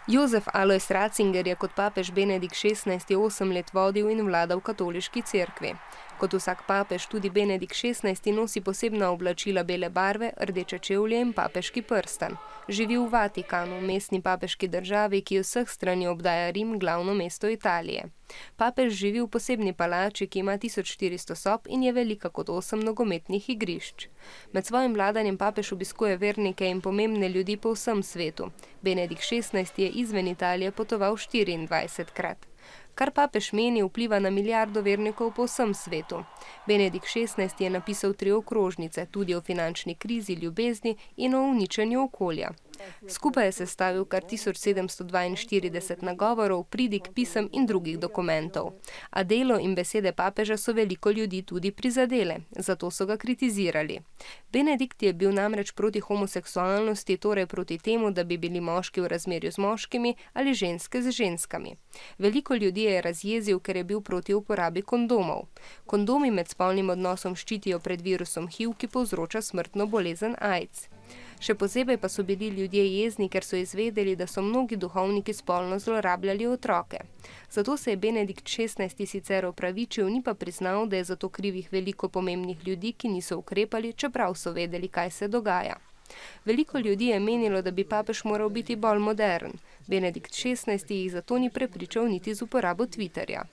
Jozef Alojz Ratzinger je kot papež Benedikt XVI 8 let vodil in vladal katoliški cerkvi. Kot vsak papež tudi Benedikt XVI nosi posebna oblačila bele barve, rdeče čevlje in papeški prstan. Živi v Vatikanu, mestni papeški državi, ki vseh strani obdaja Rim, glavno mesto Italije. Papež živi v posebni palači, ki ima 1400 sob in je velika kot 8 nogometnih igrišč. Med svojim vladanjem papež obiskuje vernike in pomembne ljudi po vsem svetu. Benedikt XVI je izven Italije potoval 24-krat. Kar papež meni, vpliva na milijardo vernikov po vsem svetu. Benedikt XVI je napisal 3 okrožnice, tudi o finančni krizi, ljubezni in o uničenju okolja. Skupaj je sestavil kar 1742 nagovorov, pridig, pisem in drugih dokumentov. A delo in besede papeža so veliko ljudi tudi prizadele, zato so ga kritizirali. Benedikt je bil namreč proti homoseksualnosti, torej proti temu, da bi bili moški v razmerju z moškimi ali ženske z ženskami. Veliko ljudi je razjezil, ker je bil proti uporabi kondomov. Kondomi med spolnim odnosom ščitijo pred virusom HIV, ki povzroča smrtno bolezen AIDS. Še posebej pa so bili ljudje jezni, ker so izvedeli, da so mnogi duhovniki spolno zlorabljali otroke. Zato se je Benedikt XVI sicer opravičil, ni pa priznal, da je zato krivih veliko pomembnih ljudi, ki niso ukrepali, čeprav so vedeli, kaj se dogaja. Veliko ljudi je menilo, da bi papež moral biti bolj modern. Benedikt XVI jih zato ni prepričal niti z uporabo Twitterja.